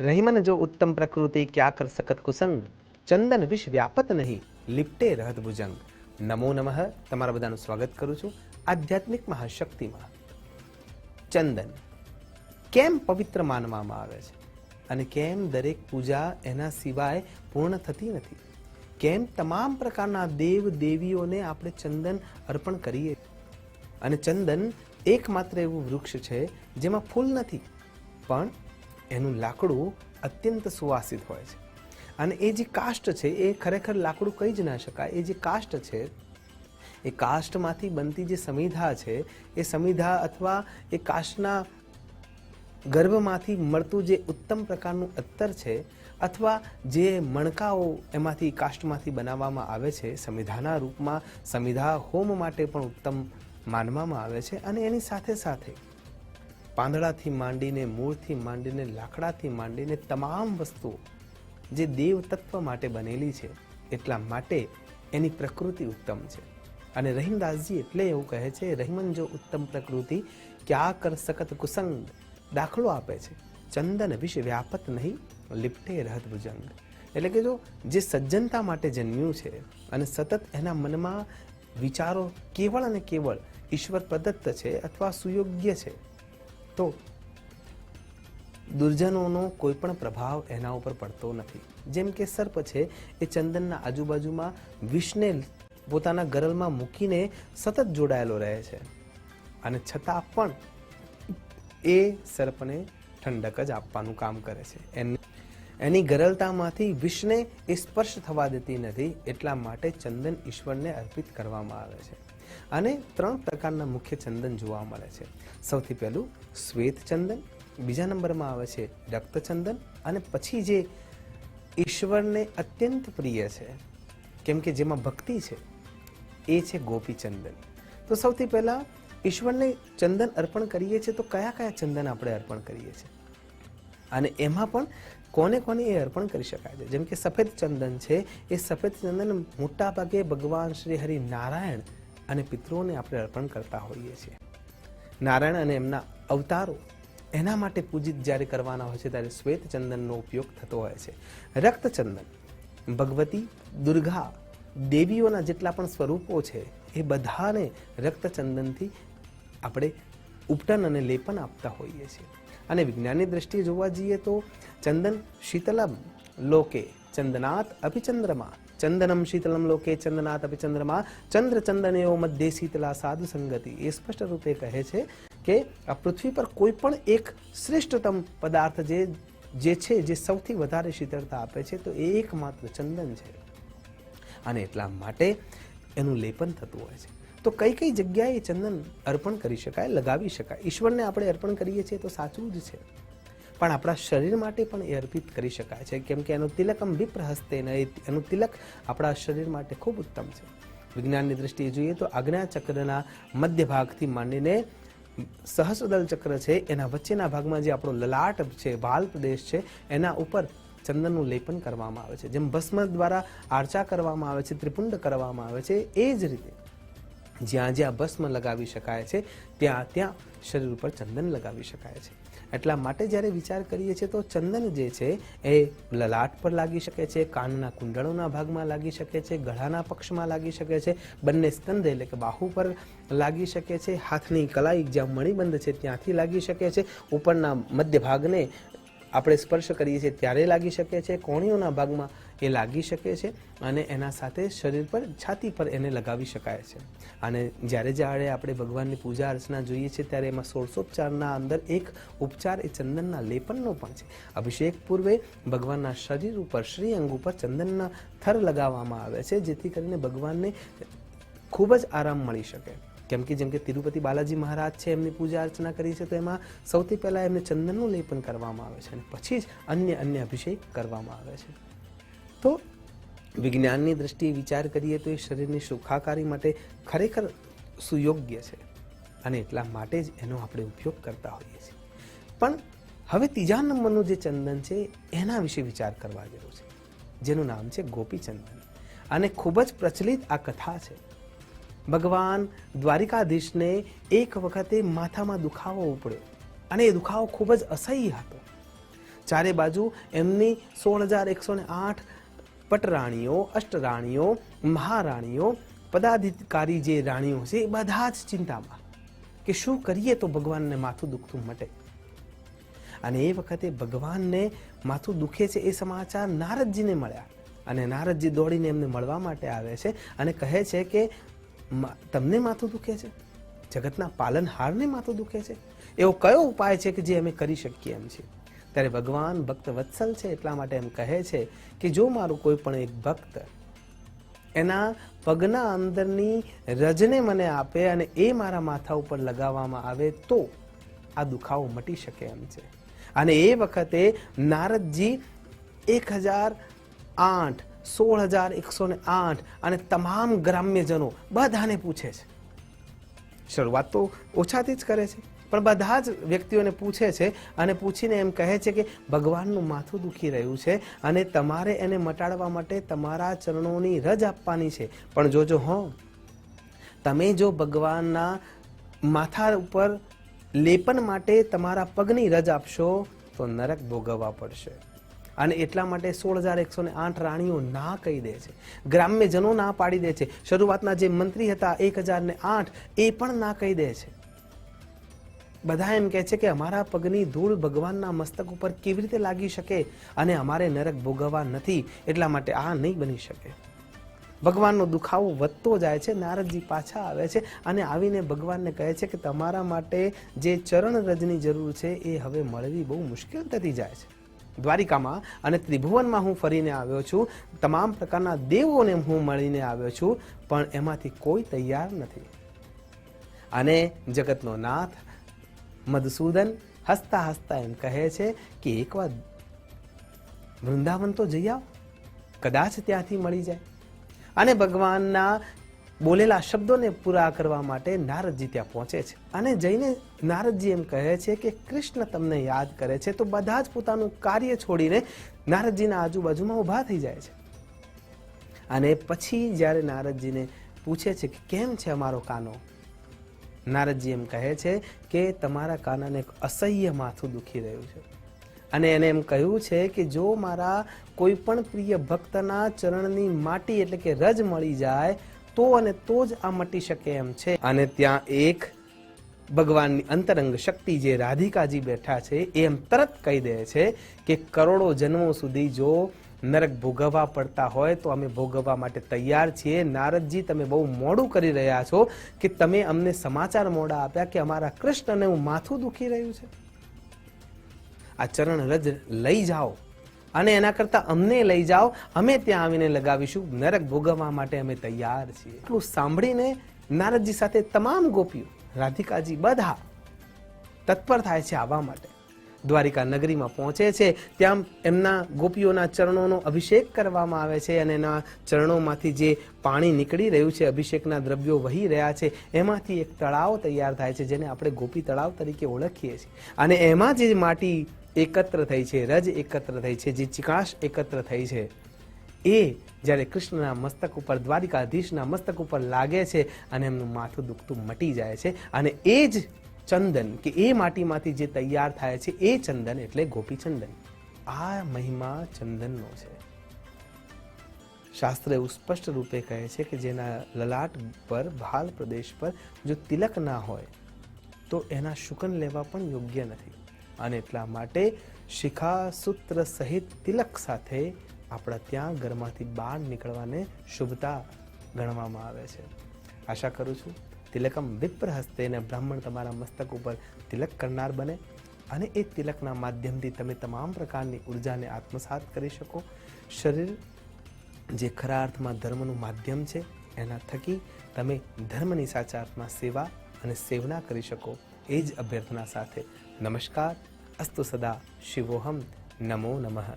रहीमन जो उत्तम प्रकृति क्या कर सकत कुसंग, चंदन विष व्यापत नहीं लिपटे रहत भुजंग। नमो नमः। તમારા બધાનું સ્વાગત કરું છું આધ્યાત્મિક મહાશક્તિમાં। ચંદન કેમ પવિત્ર માનવામાં આવે છે અને કેમ દરેક પૂજા એના સિવાય પૂર્ણ થતી નથી? કેમ તમામ પ્રકારના દેવ દેવીઓને આપણે ચંદન અર્પણ કરીએ? અને ચંદન એકમાત્ર એવું વૃક્ષ છે જેમાં ફૂલ નથી, પણ એનું લાકડું અત્યંત સુવાસિત હોય છે। અને એ જે કાષ્ટ છે એ ખરેખર લાકડું કહી જ ના શકાય। એ જે કાષ્ટ છે એ કાષ્ટમાંથી બનતી જે સમિધા છે એ સમિધા અથવા એ કાષ્ટના ગર્ભમાંથી મળતું જે ઉત્તમ પ્રકારનું અત્તર છે અથવા જે મણકાઓ એમાંથી કાષ્ટમાંથી બનાવવામાં આવે છે સમિધાના રૂપમાં, સમિધા હોમ માટે પણ ઉત્તમ માનવામાં આવે છે। અને એની સાથે સાથે પાંદડાથી માંડીને, મૂળથી માંડીને, લાકડાથી માંડીને તમામ વસ્તુઓ જે દેવ તત્વ માટે બનેલી છે, એટલા માટે એની પ્રકૃતિ ઉત્તમ છે। અને રહીમદાસજી એટલે એવું કહે છે, રહીમન જો ઉત્તમ પ્રકૃતિ ક્યા કર સકત કુસંગ, દાખલો આપે છે ચંદન વિષ વ્યાપત નહીં લિપટે રહત ભુજંગ। એટલે કે જો જે સજ્જનતા માટે જન્મ્યું છે અને સતત એના મનમાં વિચારો કેવળ અને કેવળ ઈશ્વર પ્રદત્ત છે અથવા સુયોગ્ય છે, તો દુર્જનોનો કોઈ પણ પ્રભાવ એના ઉપર પડતો નથી। જેમ કે સર્પ છે એ ચંદનના આજુબાજુમાં વિષને પોતાના ગરલમાં મૂકીને સતત જોડાયેલો રહે છે અને છતાં પણ એ સર્પને ઠંડક જ આપવાનું કામ કરે છે। એની ગરલતામાંથી વિષને એ સ્પર્શ થવા દેતી નથી, એટલા માટે ચંદન ઈશ્વરને અર્પિત કરવામાં આવે છે। અને ત્રણ પ્રકારના મુખ્ય ચંદન જોવા મળે છે। સૌથી પહેલું શ્વેત ચંદન, બીજા નંબરમાં આવે છે રક્તચંદન, અને પછી જે ઈશ્વરને અત્યંત પ્રિય છે કેમ કે જેમાં ભક્તિ છે એ છે ગોપી ચંદન। તો સૌથી પહેલા ઈશ્વરને ચંદન અર્પણ કરીએ છીએ તો કયા કયા ચંદન આપણે અર્પણ કરીએ છીએ અને એમાં પણ કોને કોને એ અર્પણ કરી શકાય છે? જેમ કે સફેદ ચંદન છે, એ સફેદ ચંદન મોટા ભાગે ભગવાન શ્રી હરિ નારાયણ અને પિતૃઓને આપણે અર્પણ કરતા હોઈએ છીએ। નારાયણ અને એમના અવતારો એના માટે પૂજિત જ્યારે કરવાના હોય છે ત્યારે શ્વેત ચંદનનો ઉપયોગ થતો હોય છે। રક્તચંદન ભગવતી, દુર્ગા, દેવીઓના જેટલા પણ સ્વરૂપો છે એ બધાને રક્તચંદનથી આપણે ઉપટન અને લેપન આપતા હોઈએ છીએ। અને વિજ્ઞાનની દ્રષ્ટિએ જોવા જઈએ તો ચંદન શીતલમ લોકે ચંદનાત અપી ચંદ્રમા, ચંદનમ શીતલમ લોકે ચંદનાત અપી ચંદ્રમા, ચંદ્ર ચંદનયો મધ્ય શીતલા સાધુ સંગતિ। એ સ્પષ્ટ રૂપે કહે છે કે આ પૃથ્વી પર કોઈ પણ એક શ્રેષ્ઠતમ પદાર્થ જે છે જે સૌથી વધારે શીતળતા આપે છે તો એ એકમાત્ર ચંદન છે અને એટલા માટે એનું લેપન થતું હોય છે। તો કઈ કઈ જગ્યાએ ચંદન અર્પણ કરી શકાય, લગાવી શકાય? ઈશ્વરને આપણે અર્પણ કરીએ છીએ તો સાચું જ છે, પણ આપણા શરીર માટે પણ એ અર્પિત કરી શકાય છે કેમ કે એનું તિલકમ વિપ્ર હસ્તે, એનું તિલક આપણા શરીર માટે ખૂબ ઉત્તમ છે। વિજ્ઞાનની દ્રષ્ટિએ જોઈએ તો આજ્ઞા ચક્રના મધ્ય ભાગથી માંડીને સહસ્રદલ ચક્ર છે એના વચ્ચેના ભાગમાં જે આપણો લલાટ છે, વાલ પ્રદેશ છે, એના ઉપર ચંદનનું લેપન કરવામાં આવે છે। જેમ ભસ્મ દ્વારા આર્ચા કરવામાં આવે છે, ત્રિપુંડ કરવામાં આવે છે, એ જ રીતે જ્યાં જ્યાં ભસ્મ લગાવી શકાય છે ત્યાં ત્યાં શરીર ઉપર ચંદન લગાવી શકાય છે। એટલા માટે જ્યારે વિચાર કરીએ છીએ તો ચંદન જે છે એ લલાટ પર લાગી શકે છે, કાનના કુંડળોના ભાગમાં લાગી શકે છે, ગળાના પક્ષમાં લાગી શકે છે, બંને સ્કંદ એટલે કે બાહુ પર લાગી શકે છે, હાથની કલાઈ જ્યાં મણિબંધ છે ત્યાંથી લાગી શકે છે, ઉપરના મધ્ય ભાગને આપણે સ્પર્શ કરીએ છીએ ત્યારે લાગી શકે છે, કોણીઓના ભાગમાં એ લાગી શકે છે અને એના સાથે શરીર પર, છાતી પર એને લગાવી શકાય છે। અને જ્યારે જ્યારે આપણે ભગવાનની પૂજા અર્ચના જોઈએ છીએ ત્યારે એમાં 16 અંદર એક ઉપચાર એ ચંદનના લેપનનો પણ છે। અભિષેક પૂર્વે ભગવાનના શરીર ઉપર, શ્રી અંગ ઉપર ચંદનના થર લગાવવામાં આવે છે જેથી કરીને ભગવાનને ખૂબ જ આરામ મળી શકે। કેમ કે જેમ કે તિરુપતિ બાલાજી મહારાજ છે, એમની પૂજા અર્ચના કરી છે તો એમાં સૌથી પહેલાં એમને ચંદનનું લેપન કરવામાં આવે છે અને પછી જ અન્ય અભિષેક કરવામાં આવે છે। તો વિજ્ઞાનની દ્રષ્ટિએ વિચાર કરીએ તો એ શરીરની સુખાકારી માટે ખરેખર સુયોગ્ય છે અને એટલા માટે જ એનો આપણે ઉપયોગ કરતા હોઈએ છીએ। પણ હવે ત્રીજા નંબરનું જે ચંદન છે એના વિશે વિચાર કરવા જેવો છે, જેનું નામ છે ગોપી ચંદન। અને ખૂબ જ પ્રચલિત આ કથા છે। ભગવાન દ્વારિકાધીશને એક વખતે માથામાં દુખાવો ઉપડ્યો અને એ દુખાવો ખૂબ જ અસહ્ય હતો। ચારે બાજુ એમની 16,108 પટરાણીઓ, અષ્ટરાણીઓ, મહારાણીઓ, પદાધિકારી જે રાણીઓ છે એ બધા જ ચિંતામાં કે શું કરીએ તો ભગવાનને માથું દુખતું મટે. અને એ વખતે ભગવાનને માથું દુખે છે એ સમાચાર નારદજીને મળ્યા અને નારદજી દોડીને એમને મળવા માટે આવે છે અને કહે છે કે તમને માથું દુખે છે? જગતના પાલનહારને માથું દુખે છે? એવો કયો ઉપાય છે કે જે અમે કરી શકીએ એમ છીએ? ત્યારે ભગવાન ભક્ત વત્સલ છે એટલા માટે એમ કહે છે કે જો મારું કોઈ પણ એક ભક્ત એના પગના અંદરની રજને મને આપે અને એ મારા માથા ઉપર લગાવવામાં આવે તો આ દુખાવો મટી શકે એમ છે. અને એ વખતે નારદજી 1,008, 16,108 અને તમામ ગ્રામ્યજનો બધાને પૂછે છે. શરૂઆત તો ઓછાથી જ કરે છે પણ બધા જ વ્યક્તિઓને પૂછે છે અને પૂછીને એમ કહે છે કે ભગવાનનું માથું દુખી રહ્યું છે અને તમારે એને મટાડવા માટે તમારા ચરણોની રજ આપવાની છે. પણ જોજો તમે જો ભગવાનના માથા ઉપર લેપન માટે તમારા પગની રજ આપશો તો નરક ભોગવવા પડશે. અને એટલા માટે 16,108 રાણીઓ ના કહી દે છે, ગ્રામ્યજનો ના પાડી દે છે, શરૂઆતના જે મંત્રી હતા 1,008 એ પણ ના કહી દે છે. બધા એમ કહે છે કે અમારા પગની ધૂળ ભગવાનના મસ્તક ઉપર કેવી રીતે લાગી શકે અને અમારે નરક ભોગવવા નથી, એટલા માટે આ નહીં બની શકે. ભગવાનનો દુખાવો વધતો જાય છે. નારદજી પાછા આવે છે અને આવીને ભગવાનને કહે છે કે તમારા માટે જે ચરણ રજની જરૂર છે એ હવે મળવી બહુ મુશ્કેલ થતી જાય છે. દ્વારિકામાં અને ત્રિભુવનમાં હું ફરીને આવ્યો છું, તમામ પ્રકારના દેવોને હું મળીને આવ્યો છું, પણ એમાંથી કોઈ તૈયાર નથી. અને જગતનો નાથ મધુસૂદન હસતા હસતા એમ કહે છે કે એકવાર વૃંદાવન તો જઈ આવ, કદાચ ત્યાંથી મળી જાય. અને ભગવાનના બોલેલા શબ્દોને પૂરા કરવા માટે નારદજી ત્યાં પહોંચે છે અને જઈને નારદજી એમ કહે છે કે કૃષ્ણ તમને યાદ કરે છે. તો બધા જ પોતાનું કાર્ય છોડીને નારદજીના આજુબાજુમાં ઊભા થઈ જાય છે. અને પછી જ્યારે નારદજીને પૂછે છે કે કેમ છે અમારો કાનો, નારદજી એમ કહે છે કે તમારા કાનાને અસહ્ય માથું દુખી રહ્યું છે અને એને એમ કહ્યું છે કે જો મારા કોઈ પણ પ્રિય ભક્તના ચરણની માટી એટલે કે રજ મળી જાય તો અને તો જ આ મટી શકે એમ છે. અને ત્યાં એક ભગવાનની અંતરંગ શક્તિ જે રાધિકાજી બેઠા છે એ એમ તરત કહી દે છે કે કરોડો જન્મો સુધી જો નરક ભોગવવા પડતા હોય તો અમે ભોગવવા માટે તૈયાર છીએ. નારદજી તમે બહુ મોડું કરી રહ્યા છો કે તમે અમને સમાચાર મોડા આપ્યા કે અમારા કૃષ્ણને માથું દુખી રહ્યું છે. આ ચરણ રજ લઈ જાઓ અને એના કરતા અમને લઈ જાઓ, અમે ત્યાં આવીને લગાવીશું, નરક ભોગવવા માટે અમે તૈયાર છીએ. એટલું સાંભળીને નારદજી સાથે તમામ ગોપીઓ, રાધિકાજી બધા તત્પર થાય છે આવવા માટે. દ્વારિકા નગરીમાં પહોંચે છે, ત્યાં એમના ગોપીઓના ચરણોનો અભિષેક કરવામાં આવે છે અને એના ચરણોમાંથી જે પાણી નીકળી રહ્યું છે, અભિષેકના દ્રવ્યો વહી રહ્યા છે, એમાંથી એક તળાવ તૈયાર થાય છે જેને આપણે ગોપી તળાવ તરીકે ઓળખીએ છીએ. અને એમાં જે માટી એકત્ર થઈ છે, રજ એકત્ર થઈ છે, જે ચિકાશ એકત્ર થઈ છે, એ જ્યારે કૃષ્ણના મસ્તક ઉપર, દ્વારિકાધીશના મસ્તક ઉપર લાગે છે અને એમનું માથું દુખતું મટી જાય છે. અને એ જ ચંદન કે એ માટીમાંથી જે તૈયાર થાય છે એ ચંદન એટલે ગોપી ચંદન. આ મહિમા ચંદનનો છે. શાસ્ત્ર એવું સ્પષ્ટ રૂપે કહે છે કે જેના લલાટ પર, ભાલ પ્રદેશ પર જો તિલક ના હોય તો એના શુકન લેવા પણ યોગ્ય નથી. અને એટલા માટે શિખા સૂત્ર સહિત તિલક સાથે આપણા ત્યાં ઘરમાંથી બહાર નીકળવાને શુભતા ગણવામાં આવે છે. આશા કરું છું તિલકમ વિપ્ર હસ્તે ને બ્રાહ્મણ તમારા મસ્તક ઉપર તિલક કરનાર બને અને એ તિલકના માધ્યમથી તમે તમામ પ્રકારની ઉર્જાને આત્મસાત કરી શકો. શરીર જે ખરા અર્થમાં ધર્મનું માધ્યમ છે, એના થકી તમે ધર્મની સાચા અર્થમાં સેવા અને સેવના કરી શકો. એ જ અભ્યર્થના સાથે નમસ્કાર. અસ્તુ સદા શિવોહમ. નમો નમઃ.